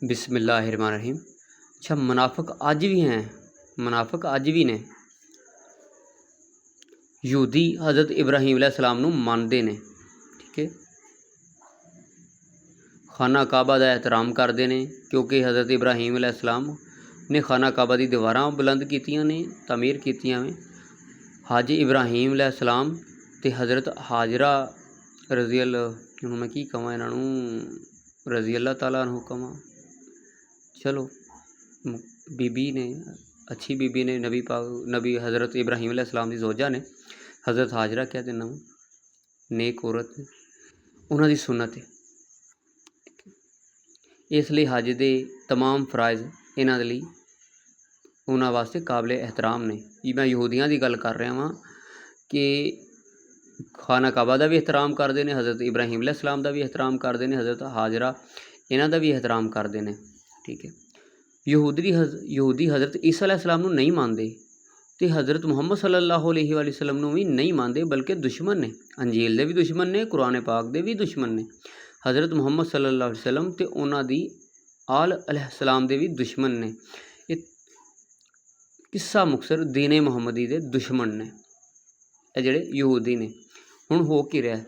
बिस्मिल्लाहिर्रहमानिर्रहीम। अच्छा, मुनाफिक अज भी हैं, मुनाफिक अज भी ने। यहूदी हज़रत इब्राहीम अलैहिस्सलाम नूं मनदे ने, ठीक है। खाना काबा का एहतराम करते हैं क्योंकि हज़रत इब्राहीम अलैहिस्सलाम ने खाना काबा की दीवारां बुलंद कीतियां ने, तमीर कीतियां ने। हाजी इब्राहीम अलैहिस्सलाम ते हज़रत हाजरा रज़ी अल्लाह, हुण मैं की कहां इन्हां नूं, रज़ी अल्लाह तआला अन्हु कहां, चलो बीबी ने, अच्छी बीबी ने, नबी हज़रत इब्राहीम अलैहिस्सलाम की जोजा ने, हज़रत हाजरा कह देना, नेक औरत ने, उन्होंने सुन्नत है। इसलिए हज के तमाम फराइज़ इन्हां दे लई उन्हां वास्ते काबिल एहतराम ने। मैं यहूदियों की गल कर रहा वहाँ कि खाना काबा का भी एहतराम करते हैं, हज़रत इब्राहीम अलैहिस्सलाम का भी एहतराम करते हैं, हज़रत हाजरा इन्हां दा भी एहतराम करते हैं, ठीक है। यहूदी हज़रत ईसा अलैहिस्सलाम नूं नहीं मानते तो हज़रत मुहम्मद सल्लल्लाहु अलैहि वसल्लम नूं भी नहीं मानते, बल्कि दुश्मन ने। अंजील दे भी दुश्मन ने, कुरान पाक दे भी दुश्मन ने। हज़रत मुहम्मद सल्लल्लाहु अलैहि वसल्लम ते उन्हां दी आल अलैहिस्सलाम दे भी दुश्मन ने। ये किस्सा मुक्तसर दीने मुहम्मदी दे दुश्मन ने ये जिहड़े यहूदी ने। हुण हो की रहा,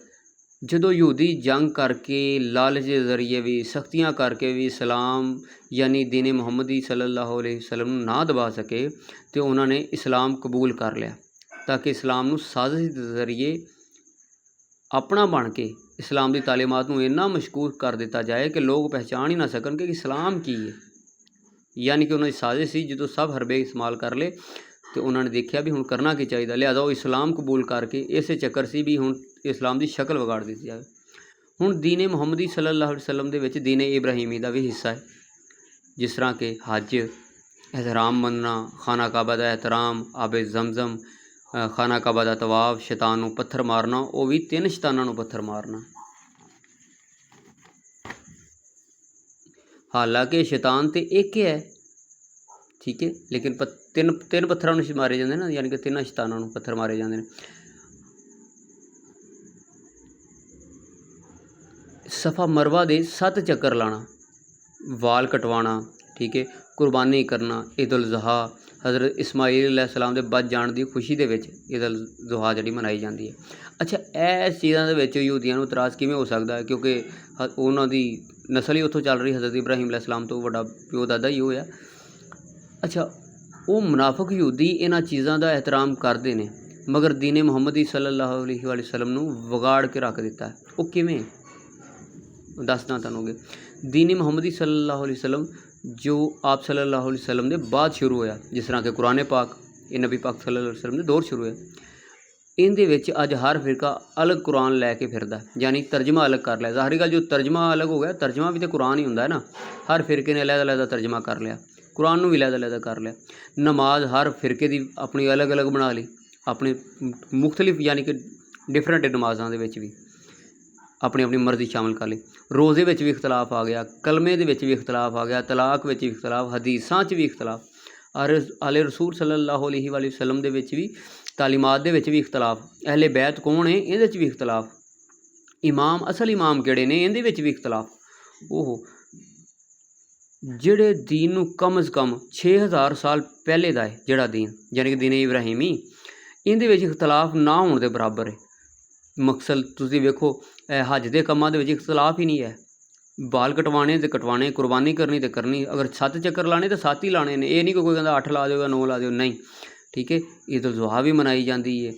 जदों यहूदी जंग करके लालच के जरिए भी, सख्तियां करके भी इस्लाम यानी दीने मुहम्मदी सल्लल्लाहु अलैहि वसल्लम ना दबा सके तो उन्होंने इस्लाम कबूल कर लिया, ताकि इस्लाम नूं साजिश के जरिए अपना बन के इस्लाम की तालीमात नूं इन्ना मशकूक कर दिता जाए कि लोग पहचान ही ना सकन कि इस्लाम की है। यानी कि उन्होंने साजिश सी, जो सब हरबे इस्तेमाल कर ले तो उन्होंने देखा भी हुण करना की चाहिए, लिहाजा वो इस्लाम कबूल करके इस चक्कर से भी हुण इस्लाम की शक्ल विगाड़ दी जाए। हुण दीने मुहम्मदी सल्लल्लाहु अलैहि वसल्लम दे विच दीने इब्राहीमी का भी हिस्सा है, जिस तरह के हज, एहतराम मनना, खाना काबा का एहतराम, आबे जमजम, खाना काबा का तवाफ, शैतान नूं पत्थर मारना, वो भी 3 शैतानां नूं पत्थर मारना। हालांकि शैतान तो एक है, ठीक है, लेकिन तीन पत्थरों नूं मारे जाते ना, यानी कि 3 शैतानां नूं पत्थर मारे जाते हैं। सफ़ा मरवा दे 7 चक्कर लाना, वाल कटवाना, ठीक है, कुर्बानी करना, ईद उल ज़ुहा, हज़रत इस्माईल अलैहिस्सलाम के बच जाने की खुशी के ईद उल ज़ुहा जी मनाई जाती है। अच्छा, इस चीज़ों के यहूदियों को इतराज़ किवें हो सकता है, क्योंकि उन्होंने नस्ल ही उत्थों चल रही, हज़रत इब्राहीम अलैहिस्सलाम तो वड्डा प्यो दादा ही होया। अच्छा, वो मुनाफिक यहूदी इन्हां चीज़ों का एहतराम करते हैं, मगर दीने मुहम्मदी सल्लल्लाहु अलैहि वसल्लम नूं विगाड़ के रख दिता है। वो किवें दसना तुहानूं। दीने मुहम्मदी सल्लल्लाहु अलैहि वसल्लम जो आप सल्लल्लाहु अलैहि वसल्लम के बाद शुरू होया, जिस तरह के कुरान पाक, ये नबी पाक सल्लल्लाहु अलैहि वसल्लम के दौर शुरू होया, इहदे विच अज हर फिरका अलग कुरान लैके फिरदा, यानी तर्जमा अलग कर लिया। ज़ाहिर गल, जो तर्जमा अलग हो गया, तर्जमा भी तो कुरान ही हुंदा है ना। हर फिरके ने अलग-अलग तर्जमा कर लिया, कुरान नूं भी अलग-अलग कर लिया। नमाज हर फिरके की अपनी अलग अलग बना ली, अपने मुख्तलिफ यानी कि डिफरेंट नमाज़ां दे विच भी अपनी अपनी मर्जी शामिल कर ली। रोज़े में भी इख्तलाफ आ गया, कलमे दे भी इख्तलाफ आ गया, तलाक में भी इख्तलाफ, हदीसां भी इख्तलाफ, आले रसूल सल्लल्लाहु अलैहि वसल्लम दे विच भी, तालीमात दे विच भी इख्तलाफ, अहले बैत कौन है इहदे च भी इख्तलाफ, इमाम असल इमाम किहड़े ने इहदे विच भी इख्तलाफ। ओहो, जिहड़े दीन नूं कम अज़ कम 6000 साल पहले दा है, जिहड़ा दीन यानी कि दीन इब्राहीमी, इहदे विच इख्तलाफ ना होने दे बराबर है। मकसद तुसीं वेखो, हज के कामां दे विच इख्तलाफ ही नहीं है, बाल कटवाने तो कटवाने, कुर्बानी करनी तो करनी, अगर 7 चक्कर लाने तो 7 ही लाने ने, ये नहीं कोई कहता 8 ला दो या 9 ला दो, नहीं, ठीक है। ईद उल ज़ुहा भी मनाई जाती है,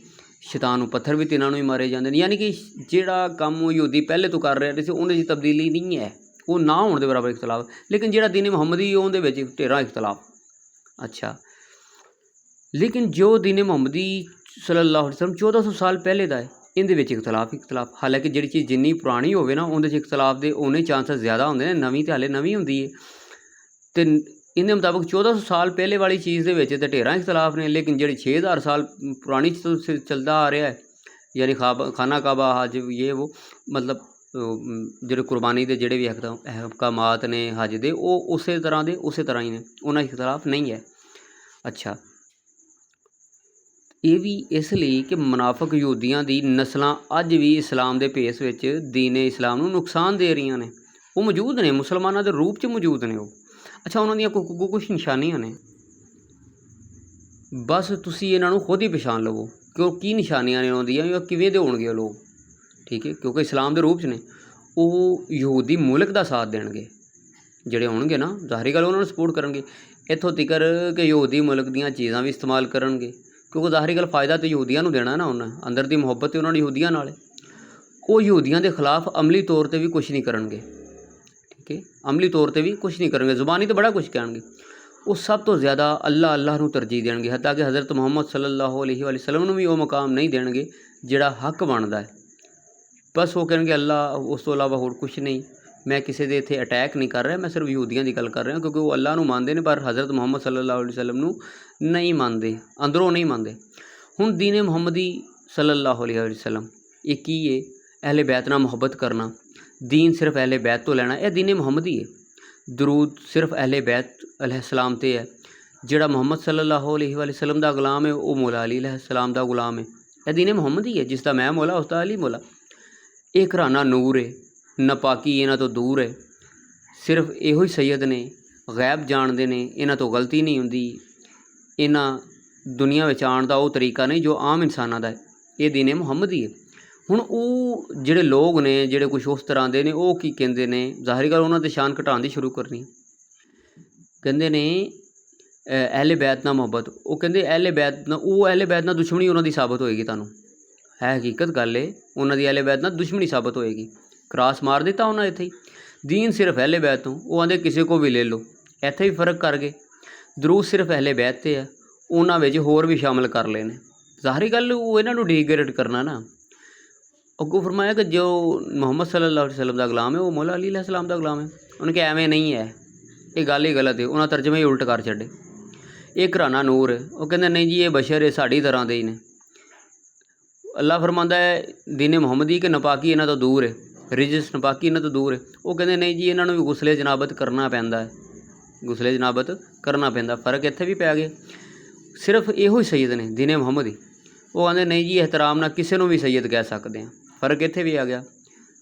शैतान नूं पत्थर भी 3 ही मारे जाते हैं, यानी कि जिहड़ा काम यहूदी पहले तो कर रहे थे उहदे च तब्दीली नहीं है, वो ना होने के बराबर इख्तलाफ। लेकिन जिहड़ा दीन मुहम्मदी उहदे विच ढेरा इख्तलाफ। अच्छा, लेकिन जो दीन मुहम्मदी सल्लल्लाहु अलैहि वसल्लम 1400 साल पहले का है, इहदे विच इख्तलाफ। हालांकि जिहड़ी चीज़ जिन्नी पुरानी होवे ना, उहदे च इख्तलाफ दे उन्ने चांसेस ज़्यादा होंदे ने, नवीं तो हाले नवीं हुंदी है, तो इहदे मुताबिक 1400 साल पहले वाली चीज़ दे विच ते ढेरा इख्तलाफ ने। लेकिन जिहड़ी 6000 साल पुरानी चलदा आ रहा है, यानी खाना काबा, हज, ये वो, मतलब जिहड़े कुर्बानी के जिहड़े भी अहकामात ने हज दे, वो उस तरह ही ने, उन्हां इख्तलाफ नहीं है। अच्छा, ये भी इसलिए कि मुनाफिक यहूदियों की नस्लां अज भी इस्लाम के भेस विच दीने इस्लाम नूं नुकसान दे रही ने। ਉਹ ਮੌਜੂਦ ਨੇ, ਮੁਸਲਮਾਨਾਂ ਦੇ ਰੂਪ 'ਚ ਮੌਜੂਦ ਨੇ ਉਹ। ਅੱਛਾ, ਉਹਨਾਂ ਦੀਆਂ ਕੁਛ ਨਿਸ਼ਾਨੀਆਂ ਨੇ, ਬਸ ਤੁਸੀਂ ਇਹਨਾਂ ਨੂੰ ਖੁਦ ਹੀ ਪਛਾਣ ਲਵੋ ਕਿ ਉਹ ਕੀ ਨਿਸ਼ਾਨੀਆਂ ਨੇ ਉਹਨਾਂ ਦੀਆਂ, ਜਾਂ ਕਿਵੇਂ ਦੇ ਹੋਣਗੇ ਉਹ ਲੋਕ। ਠੀਕ ਹੈ, ਕਿਉਂਕਿ ਇਸਲਾਮ ਦੇ ਰੂਪ 'ਚ ਨੇ। ਉਹ ਯਹੂਦੀ ਮੁਲਕ ਦਾ ਸਾਥ ਦੇਣਗੇ ਜਿਹੜੇ ਹੋਣਗੇ ਨਾ, ਜ਼ਾਹਰੀ ਗੱਲ ਉਹਨਾਂ ਨੂੰ ਸਪੋਰਟ ਕਰਨਗੇ। ਇੱਥੋਂ ਤੀਕਰ ਕਿ ਯਹੂਦੀ ਮੁਲਕ ਦੀਆਂ ਚੀਜ਼ਾਂ ਵੀ ਇਸਤੇਮਾਲ ਕਰਨਗੇ, ਕਿਉਂਕਿ ਜ਼ਾਹਰੀ ਗੱਲ फ़ायदा ਤਾਂ ਯਹੂਦੀਆਂ ਨੂੰ ਦੇਣਾ ਨਾ, ਉਹਨਾਂ ਅੰਦਰ ਦੀ ਮੁਹੱਬਤ ਤੇ ਉਹਨਾਂ ਦੀ ਯਹੂਦੀਆਂ ਨਾਲ। ਉਹ ਯਹੂਦੀਆਂ ਦੇ ਖਿਲਾਫ ਅਮਲੀ ਤੌਰ 'ਤੇ ਵੀ ਕੁਛ ਨਹੀਂ ਕਰਨਗੇ। ਠੀਕ ਹੈ, ਅਮਲੀ ਤੌਰ 'ਤੇ ਵੀ ਕੁਛ ਨਹੀਂ ਕਰਨਗੇ, ਜ਼ੁਬਾਨੀ ਤਾਂ ਬੜਾ ਕੁਛ ਕਹਿਣਗੇ। ਉਹ ਸਭ ਤੋਂ ਜ਼ਿਆਦਾ ਅੱਲਾਹ ਨੂੰ ਤਰਜੀਹ ਦੇਣਗੇ, ਹੱਤਾਂ ਕਿ ਹਜ਼ਰਤ ਮੁਹੰਮਦ ਸੱਲੱਲਾਹੁ अलैहि वसल्लम ਨੂੰ ਵੀ ਉਹ ਮੁਕਾਮ ਨਹੀਂ ਦੇਣਗੇ ਜਿਹੜਾ ਹੱਕ ਬਣਦਾ ਹੈ। ਬਸ ਉਹ ਕਹਿਣਗੇ ਅੱਲਾਹ, ਉਸ ਤੋਂ ਇਲਾਵਾ ਹੋਰ ਕੁਛ ਨਹੀਂ। ਮੈਂ ਕਿਸੇ ਦੇ ਇੱਥੇ ਅਟੈਕ ਨਹੀਂ ਕਰ ਰਿਹਾ, ਮੈਂ ਸਿਰਫ ਯਹੂਦੀਆਂ ਦੀ ਗੱਲ ਕਰ ਰਿਹਾ, ਕਿਉਂਕਿ ਉਹ ਅੱਲਾਹ ਨੂੰ ਮੰਨਦੇ ਨੇ ਪਰ ਹਜ਼ਰਤ ਮੁਹੰਮਦ ਸੱਲੱਲਾਹੁ अलैहि वसल्लम ਨੂੰ ਨਹੀਂ ਮੰਨਦੇ, ਅੰਦਰੋਂ ਨਹੀਂ ਮੰਨਦੇ। ਹੁਣ ਦੀਨ ਮੁਹੰਮਦੀ सल्लल्लाहु अलैहि वसल्लम ये की है, अहले बैत नाल मुहब्बत करना, दीन सिर्फ अहले बैत तो लेना, यह दीन मुहम्मदी है। दरूद सिर्फ अहले बैत अलैहिस्सलाम ते है। जिहड़ा मुहम्मद सल्लल्लाहु अलैहि वसल्लम दा गुलाम है वो मौला अली अलैहिस्सलाम दा गुलाम है। यह दीन मुहम्मदी है, जिसका मैं मौला उसका अली मौला। ये घराना नूर है, नापाकी इन्हां तो दूर है। सिर्फ इहो ही सैयद ने, गैब जाणदे ने, इन्हां तो गलती नहीं हुंदी। इन्हां दुनिया विच आउण दा वो तरीका नहीं जो आम इंसानां दा है। ये दीन मुहम्मदी है। ਹੁਣ ਉਹ ਜਿਹੜੇ ਲੋਕ ਨੇ ਜਿਹੜੇ ਕੁਛ ਉਸ ਤਰ੍ਹਾਂ ਦੇ ਨੇ, ਉਹ ਕੀ ਕਹਿੰਦੇ ਨੇ, ਜ਼ਾਹਰੀ ਗੱਲ ਉਹਨਾਂ ਦੀ ਸ਼ਾਨ ਘਟਾਉਣ ਦੀ ਸ਼ੁਰੂ ਕਰਨੀ। ਕਹਿੰਦੇ ਨੇ ਅਹਿਲੇ ਬੈਤ ਨਾਲ ਮੁਹੱਬਤ, ਉਹ ਕਹਿੰਦੇ ਅਹਿਲੇ ਬੈਤ ਨਾਲ, ਉਹ ਅਹਿਲੇ ਬੈਤ ਨਾਲ ਦੁਸ਼ਮਣੀ ਉਹਨਾਂ ਦੀ ਸਾਬਤ ਹੋਏਗੀ। ਤੁਹਾਨੂੰ ਹੈ ਹਕੀਕਤ ਗੱਲ ਹੈ, ਉਹਨਾਂ ਦੀ ਅਹਿਲੇ ਬੈਤ ਨਾਲ ਦੁਸ਼ਮਣੀ ਸਾਬਤ ਹੋਏਗੀ। ਕਰਾਸ ਮਾਰ ਦਿੱਤਾ ਉਹਨਾਂ ਇੱਥੇ ਹੀ। ਦੀਨ ਸਿਰਫ ਅਹਿਲੇ ਬੈਤ ਤੋਂ, ਉਹ ਆਂਦੇ ਕਿਸੇ ਕੋ ਵੀ ਲੈ ਲਓ। ਇੱਥੇ ਵੀ ਫਰਕ ਕਰ ਗਏ। ਦਰੂਦ ਸਿਰਫ ਅਹਿਲੇ ਬੈਤ 'ਤੇ ਆ, ਉਹਨਾਂ ਵਿੱਚ ਹੋਰ ਵੀ ਸ਼ਾਮਲ ਕਰ ਲਏ ਨੇ। ਜ਼ਾਹਰੀ ਗੱਲ ਉਹ ਇਹਨਾਂ ਨੂੰ ਡੀਗ੍ਰੇਡ ਕਰਨਾ ਨਾ। ਅੱਗੋਂ ਫਰਮਾਇਆ ਕਿ ਜੋ ਮੁਹੰਮਦ ਸੱਲੱਲਾਹੁ अलैहि वसल्लम ਦਾ ਗੁਲਾਮ ਹੈ ਉਹ ਮੌਲਾ ਅਲੀ अलैहिस्सलाम ਦਾ ਗੁਲਾਮ ਹੈ। ਉਹਨੇ ਕਿਹਾ ਐਵੇਂ ਨਹੀਂ ਹੈ, ਇਹ ਗੱਲ ਹੀ ਗਲਤ ਹੈ। ਉਹਨਾਂ ਤਰਜਮੇ ਹੀ ਉਲਟ ਕਰ ਛੱਡੇ। ਇਹ ਘਰਾਨਾ ਨੂਰ ਹੈ, ਉਹ ਕਹਿੰਦੇ ਨਹੀਂ ਜੀ ਇਹ ਬਸ਼ਰ ਹੈ, ਸਾਡੀ ਤਰ੍ਹਾਂ ਦੇ ਹੀ ਨੇ। ਅੱਲਾਹ ਫਰਮਾਉਂਦਾ ਹੈ ਦੀਨ ਮੁਹੰਮਦੀ ਕਿ ਨਪਾਕੀ ਇਹਨਾਂ ਤੋਂ ਦੂਰ ਹੈ, ਰਿਜਸ ਨਪਾਕੀ ਇਹਨਾਂ ਤੋਂ ਦੂਰ ਹੈ। ਉਹ ਕਹਿੰਦੇ ਨਹੀਂ ਜੀ ਇਹਨਾਂ ਨੂੰ ਵੀ ਗੁਸਲੇ ਜਨਾਬਤ ਕਰਨਾ ਪੈਂਦਾ ਹੈ, ਗੁਸਲੇ ਜਨਾਬਤ ਕਰਨਾ ਪੈਂਦਾ। ਫ਼ਰਕ ਇੱਥੇ ਵੀ ਪੈ ਗਿਆ। ਸਿਰਫ ਇਹੋ ਹੀ ਸੈਯਦ ਨੇ ਦੀਨ ਮੁਹੰਮਦੀ। ਉਹ ਆਂਦੇ ਨਹੀਂ ਜੀ ਇਹਤਰਾਮ ਨਾਲ ਕਿਸੇ ਨੂੰ ਵੀ ਸੈਯਦ ਕਹਿ ਸਕਦੇ ਹਾਂ। फ़र्क इत्थे भी आ गया।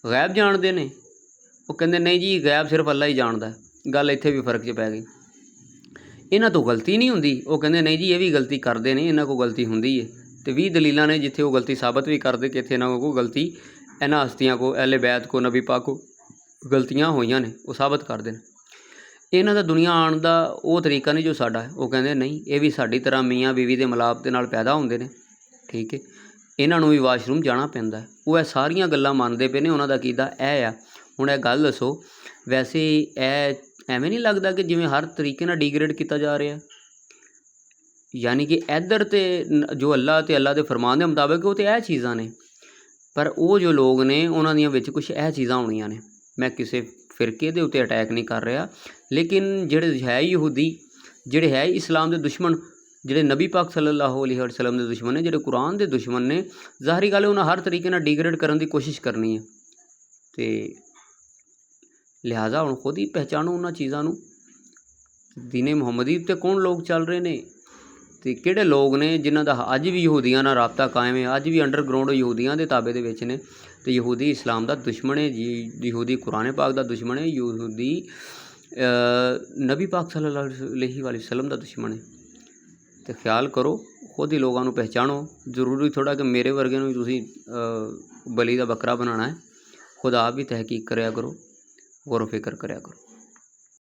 गैब जानते ने, वो कहते नहीं जी गैब सिर्फ अल्लाह ही जानता है। गल इत्थे भी फ़र्क च पै गई। इन्हां तो गलती नहीं हुंदी, वो कहते नहीं जी ये भी गलती करते हैं, इन्हां को गलती हुंदी है। तो 20 दलीलां ने जिथे वो गलती साबित भी करते कि इत्थे इन्हां को गलती, इन्हां हस्तियां को, अहले बैत को, नबी पाक को गलतियां होईयां ने, वो साबित करते हैं। इन्हां दा दुनिया आउण दा वो तरीका नहीं जो साडा है। वो कहते नहीं ये भी साडी तरह मियाँ बीवी के मिलाप दे नाल पैदा हुंदे ने। ठीक है, ਇਹਨਾਂ ਨੂੰ ਵੀ ਵਾਸ਼ਰੂਮ ਜਾਣਾ ਪੈਂਦਾ। ਉਹ ਇਹ ਸਾਰੀਆਂ ਗੱਲਾਂ ਮੰਨਦੇ ਪਏ ਨੇ, ਉਹਨਾਂ ਦਾ ਅਕੀਦਾ ਇਹ ਆ। ਹੁਣ ਇਹ ਗੱਲ ਦੱਸੋ, ਵੈਸੇ ਇਹ ਐਵੇਂ ਨਹੀਂ ਲੱਗਦਾ ਕਿ ਜਿਵੇਂ ਹਰ ਤਰੀਕੇ ਨਾਲ ਡੀਗ੍ਰੇਡ ਕੀਤਾ ਜਾ ਰਿਹਾ? ਯਾਨੀ ਕਿ ਇੱਧਰ ਤੇ ਜੋ ਅੱਲਾਹ ਤੇ ਅੱਲਾਹ ਦੇ ਫਰਮਾਨ ਦੇ ਮੁਤਾਬਿਕ ਉਹ ਤੇ ਇਹ ਚੀਜ਼ਾਂ ਨੇ, ਪਰ ਉਹ ਜੋ ਲੋਕ ਨੇ ਉਹਨਾਂ ਦੀਆਂ ਵਿੱਚ ਕੁਛ ਇਹ ਚੀਜ਼ਾਂ ਹੋਣੀਆਂ ਨੇ। ਮੈਂ ਕਿਸੇ ਫਿਰਕੇ ਦੇ ਉੱਤੇ ਅਟੈਕ ਨਹੀਂ ਕਰ ਰਿਹਾ, ਲੇਕਿਨ ਜਿਹੜੇ ਹੈ ਯਹੂਦੀ, ਜਿਹੜੇ ਹੈ ਇਸਲਾਮ ਦੇ ਦੁਸ਼ਮਣ, ਜਿਹੜੇ ਨਬੀ ਪਾਕ ਸੱਲੱਲਾਹੁ अलैहि वसल्लम ਦੇ ਦੁਸ਼ਮਣ ਨੇ, ਜਿਹੜੇ ਕੁਰਾਨ ਦੇ ਦੁਸ਼ਮਣ ਨੇ, ਜ਼ਾਹਰੀ ਗੱਲ ਉਹਨਾਂ ਹਰ ਤਰੀਕੇ ਨਾਲ ਡੀਗ੍ਰੇਡ ਕਰਨ ਦੀ ਕੋਸ਼ਿਸ਼ ਕਰਨੀ ਹੈ। ਅਤੇ ਲਿਹਾਜ਼ਾ ਹੁਣ ਖੁਦ ਹੀ ਪਹਿਚਾਣੋ ਉਹਨਾਂ ਚੀਜ਼ਾਂ ਨੂੰ। ਦੀਨ ਮੁਹੰਮਦੀ ਉੱਤੇ ਕੌਣ ਲੋਕ ਚੱਲ ਰਹੇ ਨੇ ਅਤੇ ਕਿਹੜੇ ਲੋਕ ਨੇ ਜਿਨ੍ਹਾਂ ਦਾ ਅੱਜ ਵੀ ਯਹੂਦੀਆਂ ਨਾਲ ਰਾਬਤਾ ਕਾਇਮ ਹੈ, ਅੱਜ ਵੀ ਅੰਡਰਗਰਾਊਂਡ ਯਹੂਦੀਆਂ ਦੇ ਤਾਬੇ ਦੇ ਵਿੱਚ ਨੇ। ਅਤੇ ਯਹੂਦੀ ਇਸਲਾਮ ਦਾ ਦੁਸ਼ਮਣ ਹੈ ਜੀ, ਯਹੂਦੀ ਕੁਰਾਨ ਪਾਕ ਦਾ ਦੁਸ਼ਮਣ ਹੈ, ਯਹੂਦੀ ਨਬੀ ਪਾਕ ਸੱਲੱਲਾਹੁ अलैहि वसल्लम ਦਾ ਦੁਸ਼ਮਣ ਹੈ। तो ख्याल करो, खुद ही लोगों को पहचानो। जरूरी थोड़ा कि मेरे वर्गे नूं तुसीं बली का बकरा बनाना है। खुद आप भी तहकीक करया करो, गौर फिक्र करया करो।